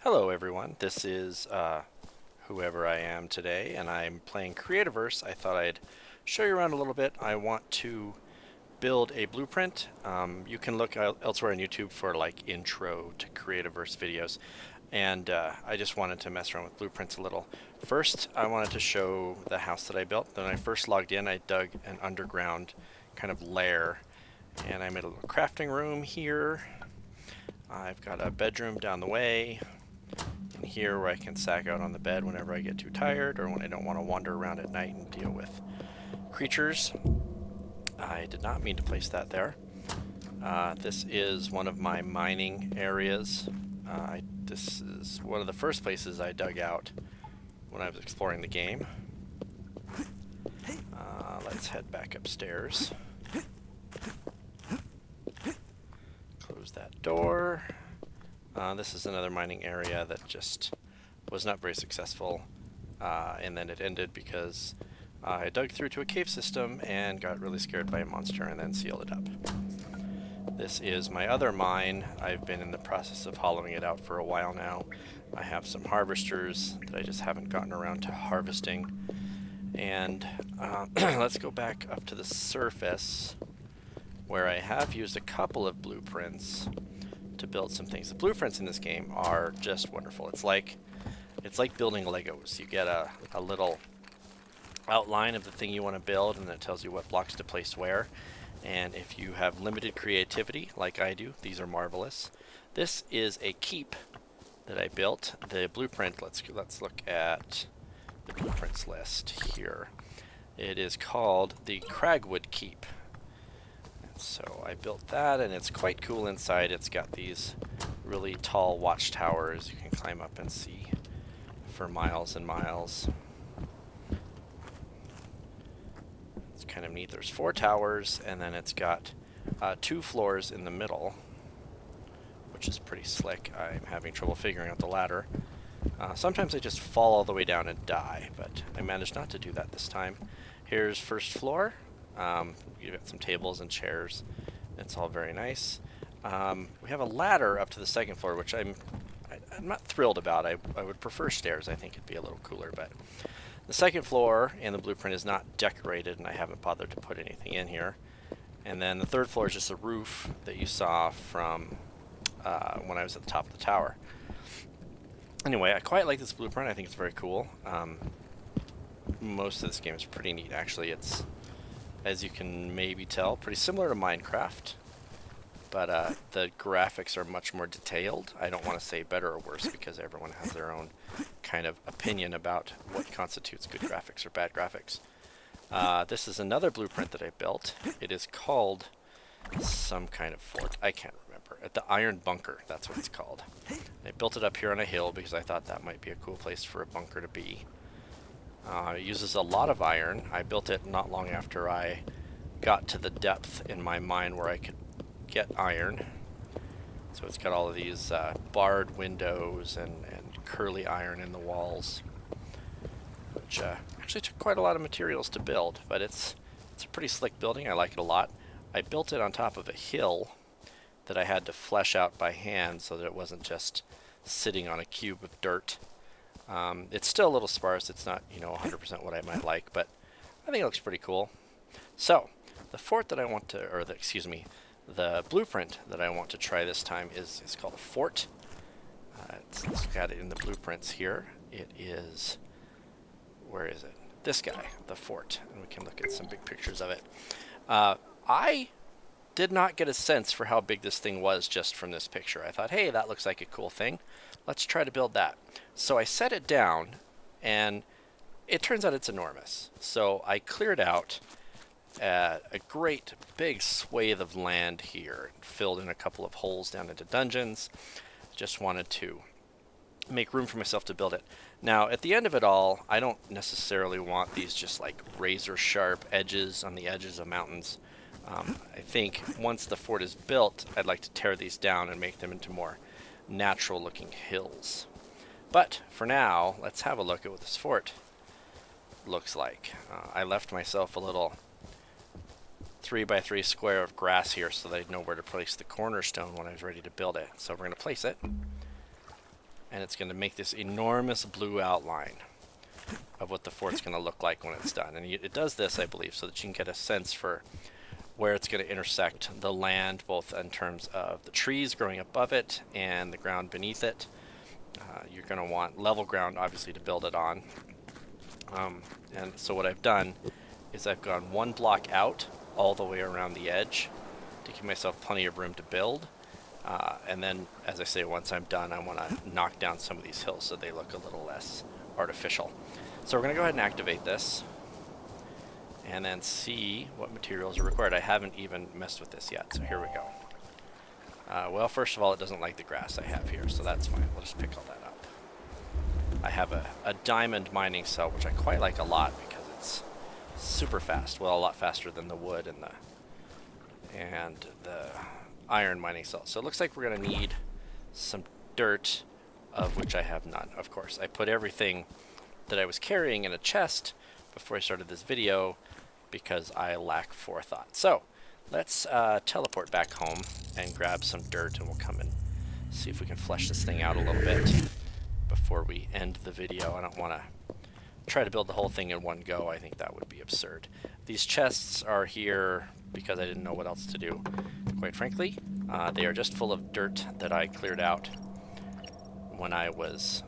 Hello everyone, this is whoever I am today, and I'm playing Creativerse. I thought I'd show you around a little bit. I want to build a blueprint. You can look elsewhere on YouTube for like intro to Creativerse videos, and I just wanted to mess around with blueprints a little. First, I wanted to show the house that I built. When I first logged in, I dug an underground kind of lair, and I made a little crafting room here. I've got a bedroom down the way, and here where I can sack out on the bed whenever I get too tired or when I don't want to wander around at night and deal with creatures. I did not mean to place that there. This is one of my mining areas. This is one of the first places I dug out when I was exploring the game. Let's head back upstairs. Close that door. This is another mining area that just was not very successful, and then it ended because I dug through to a cave system and got really scared by a monster and then sealed it up. This is my other mine. I've been in the process of hollowing it out for a while now. I have some harvesters that I just haven't gotten around to harvesting. And let's go back up to the surface where I have used a couple of blueprints to build some things. The blueprints in this game are just wonderful. It's like building Legos. You get a little outline of the thing you want to build, and it tells you what blocks to place where. And if you have limited creativity, like I do, these are marvelous. This is a keep that I built. The blueprint, let's look at the blueprints list here. It is called the Cragwood Keep. So I built that, and it's quite cool inside. It's got these really tall watchtowers you can climb up and see for miles and miles. It's kind of neat. There's 4 towers, and then it's got 2 floors in the middle, which is pretty slick. I'm having trouble figuring out the ladder. Sometimes I just fall all the way down and die, but I managed not to do that this time. Here's first floor. You've got some tables and chairs. It's all very nice. We have a ladder up to the second floor, which I'm not thrilled about. I would prefer stairs. I think it'd be a little cooler, but the second floor in the blueprint is not decorated, and I haven't bothered to put anything in here. And then the third floor is just a roof that you saw from when I was at the top of the tower. Anyway, I quite like this blueprint. I think it's very cool. Most of this game is pretty neat, actually. It's, as you can maybe tell, pretty similar to Minecraft, but the graphics are much more detailed. I don't want to say better or worse because everyone has their own kind of opinion about what constitutes good graphics or bad graphics. This is another blueprint that I built. It is called some kind of fort. I can't remember. At the Iron Bunker, that's what it's called. I built it up here on a hill because I thought that might be a cool place for a bunker to be. It uses a lot of iron. I built it not long after I got to the depth in my mine where I could get iron. So it's got all of these barred windows and curly iron in the walls, which actually took quite a lot of materials to build, but it's a pretty slick building. I like it a lot. I built it on top of a hill that I had to flesh out by hand so that it wasn't just sitting on a cube of dirt. It's still a little sparse. It's not, 100% what I might like, but I think it looks pretty cool. So, the fort that I want to, or the blueprint that I want to try this time is called a fort. Let's look at it in the blueprints here. It is, where is it? This guy, the fort, and we can look at some big pictures of it. I did not get a sense for how big this thing was just from this picture. I thought, hey, that looks like a cool thing. Let's try to build that. So I set it down, and it turns out it's enormous. So I cleared out a great big swathe of land here, filled in a couple of holes down into dungeons. Just wanted to make room for myself to build it. Now, at the end of it all, I don't necessarily want these just like razor sharp edges on the edges of mountains. I think once the fort is built, I'd like to tear these down and make them into more natural looking hills. But for now, let's have a look at what this fort looks like. I left myself a little 3x3 square of grass here so that I'd know where to place the cornerstone when I was ready to build it. So we're going to place it. and it's going to make this enormous blue outline of what the fort's going to look like when it's done. And it does this, I believe, so that you can get a sense for where it's going to intersect the land, both in terms of the trees growing above it and the ground beneath it. You're going to want level ground, obviously, to build it on. And so what I've done is I've gone one block out all the way around the edge to give myself plenty of room to build. And then, as I say, once I'm done, I want to knock down some of these hills so they look a little less artificial. So we're going to go ahead and activate this and then see what materials are required. I haven't even messed with this yet, so here we go. Well, first of all, it doesn't like the grass I have here, so that's fine. We'll just pick all that up. I have a diamond mining cell, which I quite like a lot because it's super fast. Well, a lot faster than the wood and the iron mining cell. So it looks like we're going to need some dirt, of which I have none, of course. I put everything that I was carrying in a chest before I started this video because I lack forethought. So let's teleport back home and grab some dirt, and we'll come and see if we can flesh this thing out a little bit before we end the video. I don't want to try to build the whole thing in one go. I think that would be absurd. These chests are here because I didn't know what else to do, quite frankly. They are just full of dirt that I cleared out when I was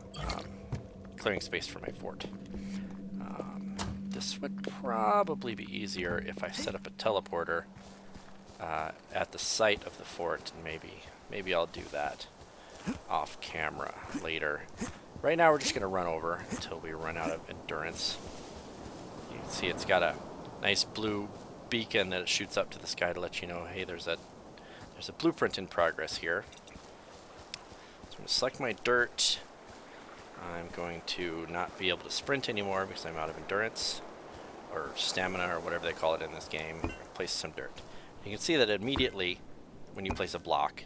clearing space for my fort. This would probably be easier if I set up a teleporter at the site of the fort, and maybe I'll do that off camera later. Right now we're just going to run over until we run out of endurance. You can see it's got a nice blue beacon that it shoots up to the sky to let you know, hey, there's a blueprint in progress here. So I'm going to select my dirt. I'm going to not be able to sprint anymore because I'm out of endurance or stamina or whatever they call it in this game. Place some dirt. You can see that immediately when you place a block,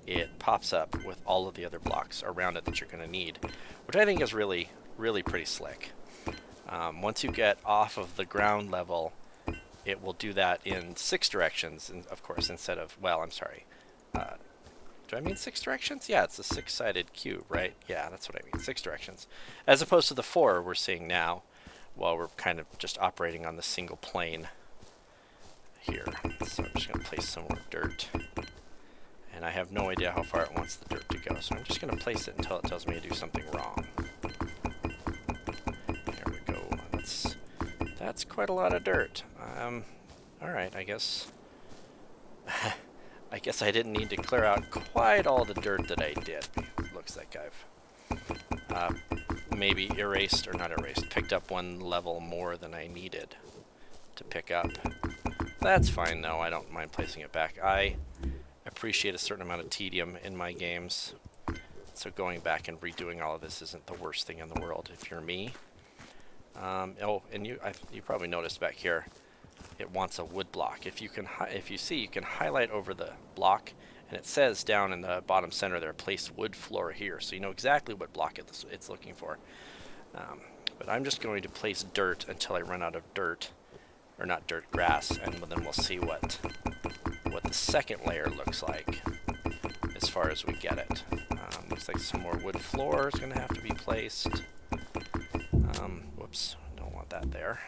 it pops up with all of the other blocks around it that you're going to need, which I think is really, really pretty slick. Once you get off of the ground level, it will do that in 6 directions, and of course, instead of, well, I'm sorry. Do I mean 6 directions? Yeah, it's a 6-sided cube, right? Yeah, that's what I mean, 6 directions. As opposed to the 4 we're seeing now, while we're kind of just operating on the single plane here. So I'm just going to place some more dirt. And I have no idea how far it wants the dirt to go, so I'm just going to place it until it tells me to do something wrong. There we go. That's quite a lot of dirt. Alright, I guess I didn't need to clear out quite all the dirt that I did. It looks like I've maybe picked up one level more than I needed to pick up. That's fine though, I don't mind placing it back. I appreciate a certain amount of tedium in my games, so going back and redoing all of this isn't the worst thing in the world if you're me. Oh, and you probably noticed back here, it wants a wood block. If you see, you can highlight over the block, and it says down in the bottom center there, place wood floor here, so you know exactly what block it's looking for. But I'm just going to place dirt until I run out of dirt, or not dirt, grass, and then we'll see what the second layer looks like as far as we get it. Looks like some more wood floor is going to have to be placed. Whoops, don't want that there.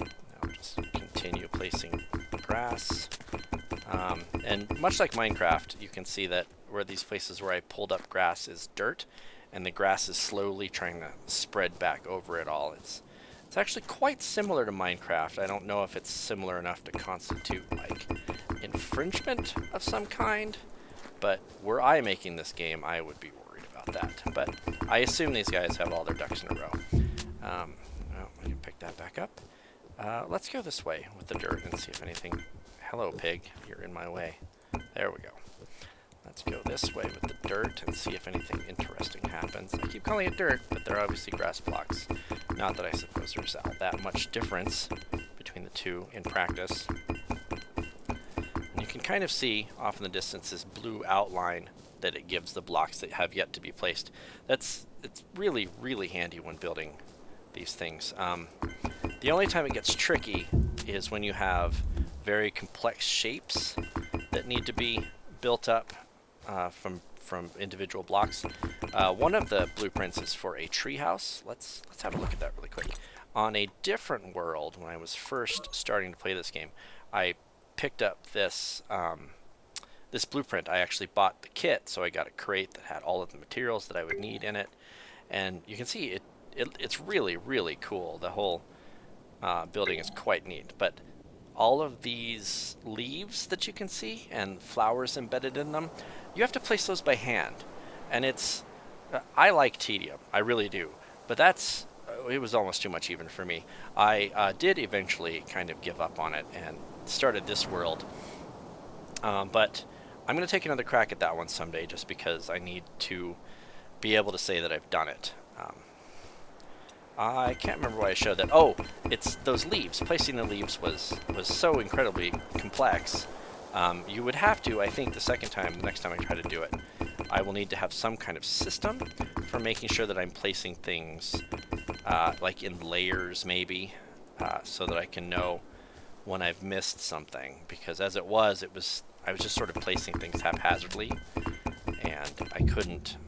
Now just continue placing grass. And much like Minecraft, you can see that where these places where I pulled up grass is dirt, and the grass is slowly trying to spread back over it all. It's actually quite similar to Minecraft. I don't know if it's similar enough to constitute like infringement of some kind, but were I making this game, I would be worried about that. But I assume these guys have all their ducks in a row. Well, I can pick that back up. Let's go this way with the dirt and see if anything... Hello, pig. You're in my way. There we go. Let's go this way with the dirt and see if anything interesting happens. I keep calling it dirt, but they're obviously grass blocks. Not that I suppose there's all that much difference between the two in practice. And you can kind of see off in the distance this blue outline that it gives the blocks that have yet to be placed. It's really, really handy when building these things. The only time it gets tricky is when you have very complex shapes that need to be built up from individual blocks. One of the blueprints is for a treehouse. Let's have a look at that really quick. On a different world, when I was first starting to play this game, I picked up this this blueprint. I actually bought the kit, so I got a crate that had all of the materials that I would need in it, and you can see it's really, really cool. The whole building is quite neat, but all of these leaves that you can see and flowers embedded in them, you have to place those by hand, and it's I like tedium, I really do, but that's it was almost too much even for me. I did eventually kind of give up on it and started this world, but I'm going to take another crack at that one someday, just because I need to be able to say that I've done it. I can't remember why I showed that. Oh, it's those leaves. Placing the leaves was so incredibly complex. You would have to, I think, the next time I try to do it, I will need to have some kind of system for making sure that I'm placing things like in layers, maybe, so that I can know when I've missed something. Because as it was I was just sort of placing things haphazardly, and I couldn't.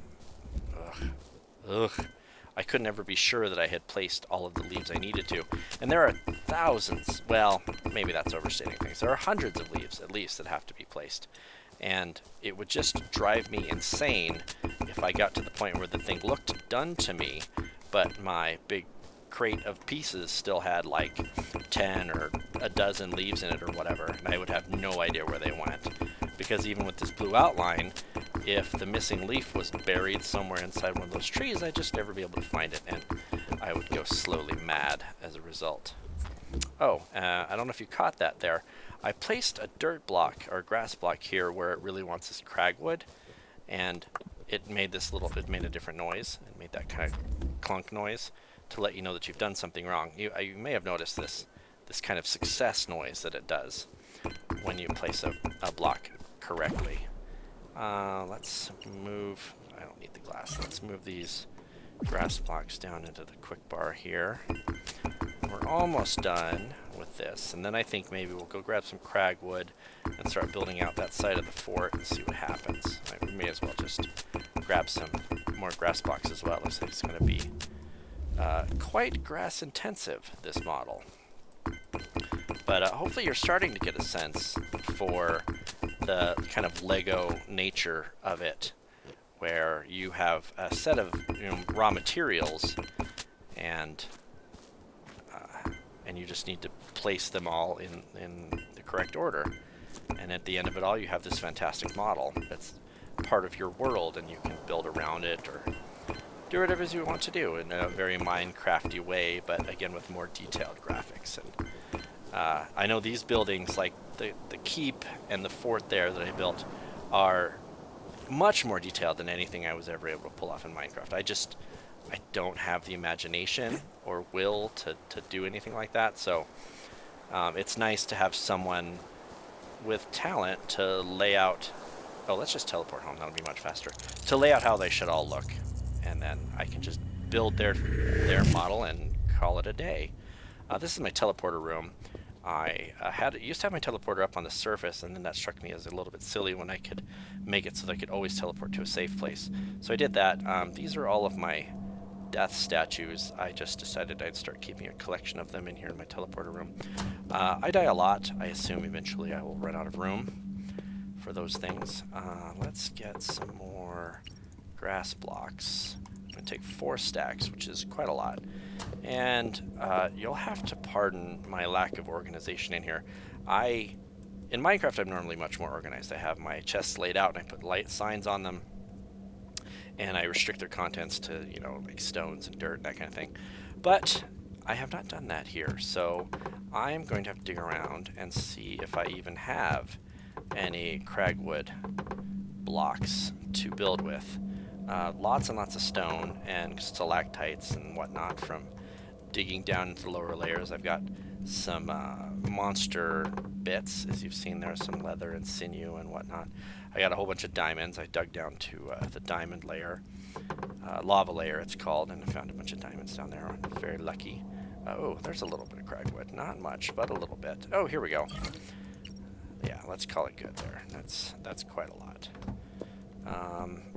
I couldn't ever be sure that I had placed all of the leaves I needed to. And there are thousands, well, maybe that's overstating things. There are hundreds of leaves, at least, that have to be placed. And it would just drive me insane if I got to the point where the thing looked done to me, but my big crate of pieces still had like 10 or a dozen leaves in it or whatever, and I would have no idea where they went. Because even with this blue outline, if the missing leaf was buried somewhere inside one of those trees, I'd just never be able to find it, and I would go slowly mad as a result. Oh, I don't know if you caught that there. I placed a dirt block or grass block here where it really wants this cragwood, and it made a different noise. It made that kind of clunk noise to let you know that you've done something wrong. You may have noticed this kind of success noise that it does when you place a block correctly. Let's move, I don't need the glass, let's move these grass blocks down into the quick bar here. We're almost done with this, and then I think maybe we'll go grab some cragwood and start building out that side of the fort and see what happens. We may as well just grab some more grass blocks as well. Looks like it's going to be quite grass intensive, this model. But hopefully you're starting to get a sense for the kind of Lego nature of it, where you have a set of raw materials, and you just need to place them all in the correct order. And at the end of it all, you have this fantastic model that's part of your world, and you can build around it or do whatever it is you want to do in a very Minecrafty way, but again with more detailed graphics. And I know these buildings, like the keep and the fort there that I built, are much more detailed than anything I was ever able to pull off in Minecraft. I don't have the imagination or will to do anything like that, so it's nice to have someone with talent to lay out. Oh, let's just teleport home, that'll be much faster. To lay out how they should all look, and then I can just build their model and call it a day. This is my teleporter room. I used to have my teleporter up on the surface, and then that struck me as a little bit silly when I could make it so that I could always teleport to a safe place. So I did that. These are all of my death statues. I just decided I'd start keeping a collection of them in here in my teleporter room. I die a lot. I assume eventually I will run out of room for those things. Let's get some more grass blocks. I'm going to take 4 stacks, which is quite a lot. And you'll have to pardon my lack of organization in here. In Minecraft, I'm normally much more organized. I have my chests laid out, and I put light signs on them, and I restrict their contents to, like stones and dirt, that kind of thing. But I have not done that here, so I'm going to have to dig around and see if I even have any cragwood blocks to build with. Lots and lots of stone and stalactites and whatnot from digging down into the lower layers. I've got some monster bits, as you've seen there, some leather and sinew and whatnot. I got a whole bunch of diamonds. I dug down to the diamond layer, lava layer it's called, and I found a bunch of diamonds down there. I'm very lucky. Oh, there's a little bit of cragwood. Not much, but a little bit. Oh, here we go. Yeah, let's call it good there. That's quite a lot.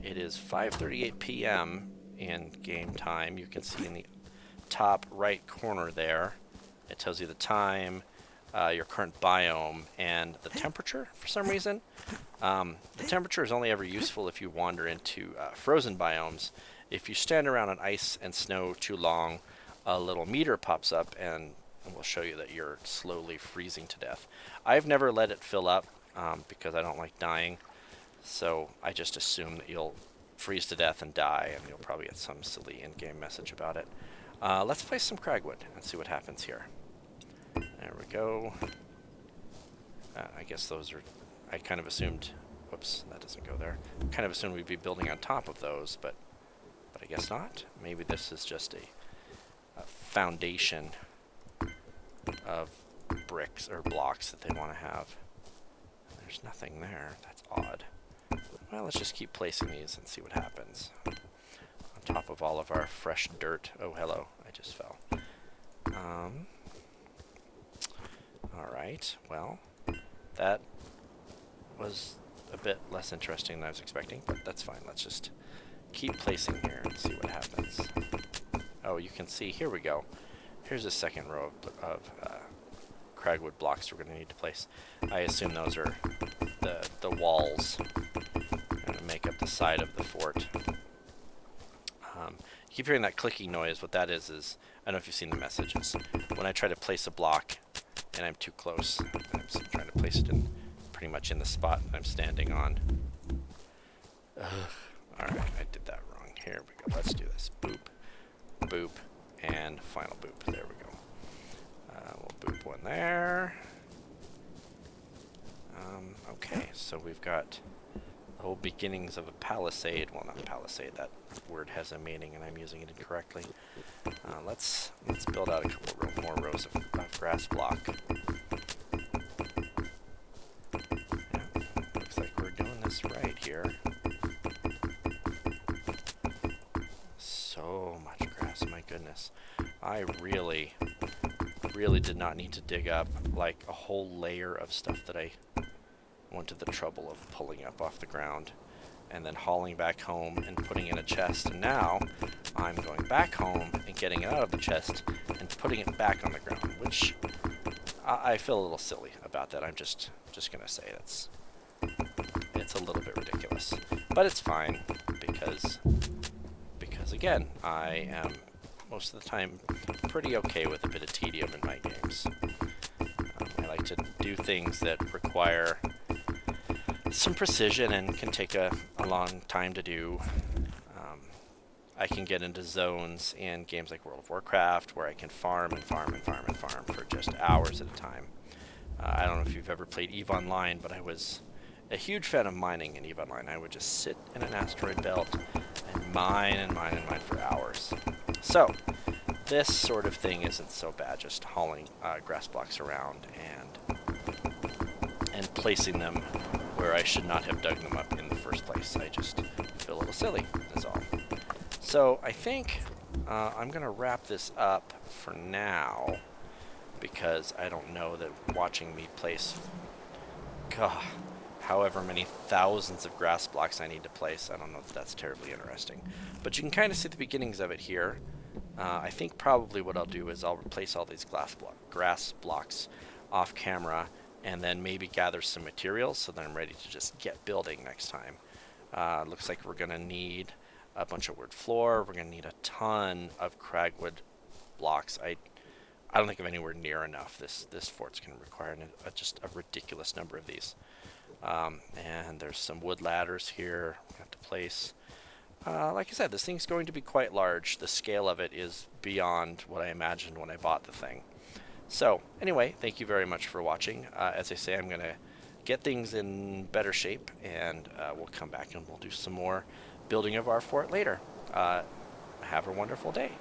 It is 5:38 p.m. in game time. You can see in the top right corner there, it tells you the time, your current biome, and the temperature for some reason. The temperature is only ever useful if you wander into frozen biomes. If you stand around on ice and snow too long, a little meter pops up and will show you that you're slowly freezing to death. I've never let it fill up because I don't like dying, so I just assume that you'll freeze to death and die, and you'll probably get some silly in-game message about it. Let's place some cragwood and see what happens here. There we go. I guess those are... I kind of assumed... Whoops, that doesn't go there. Kind of assumed we'd be building on top of those, but I guess not. Maybe this is just a foundation of bricks or blocks that they want to have. There's nothing there. That's odd. Well, let's just keep placing these and see what happens. On top of all of our fresh dirt. Oh, hello. I just fell. Alright, well, that was a bit less interesting than I was expecting, but that's fine. Let's just keep placing here and see what happens. Oh, you can see, here we go. Here's a second row of cragwood blocks we're going to need to place. I assume those are the walls going to make up the side of the fort. You keep hearing that clicking noise. What that is, I don't know if you've seen the messages. When I try to place a block and I'm too close, I'm trying to place it in pretty much in the spot I'm standing on. Alright, I did that wrong. Here we go. Let's do this. Boop, boop, and final boop. There we go. We'll boop one there. Okay, so we've got the whole beginnings of a palisade. Well, not palisade. That word has a meaning, and I'm using it incorrectly. Let's build out a couple more rows of grass block. Yeah, looks like we're doing this right here. So much grass, my goodness. I really did not need to dig up like a whole layer of stuff that I went to the trouble of pulling up off the ground and then hauling back home and putting in a chest. And now I'm going back home and getting it out of the chest and putting it back on the ground, which I feel a little silly about that. I'm just gonna say it's a little bit ridiculous, but it's fine because again, I am most of the time pretty okay with a bit of tedium in my games. I like to do things that require some precision and can take a long time to do. I can get into zones in games like World of Warcraft where I can farm and farm and farm and farm for just hours at a time. I don't know if you've ever played EVE Online, but I was a huge fan of mining in EVE Online. I would just sit in an asteroid belt and mine and mine and mine for hours. So, this sort of thing isn't so bad, just hauling grass blocks around and placing them where I should not have dug them up in the first place. I just feel a little silly, is all. So I think I'm going to wrap this up for now, because I don't know that watching me place, however many thousands of grass blocks I need to place, I don't know if that's terribly interesting. But you can kind of see the beginnings of it here. I think probably what I'll do is I'll replace all these grass blocks off camera and then maybe gather some materials so that I'm ready to just get building next time. Looks like we're going to need a bunch of wood floor. We're going to need a ton of cragwood blocks. I don't think of anywhere near enough. This fort's going to require just a ridiculous number of these. And there's some wood ladders here we have to place. Like I said, this thing's going to be quite large. The scale of it is beyond what I imagined when I bought the thing. So, anyway, thank you very much for watching. As I say, I'm going to get things in better shape, and we'll come back and we'll do some more building of our fort later. Have a wonderful day.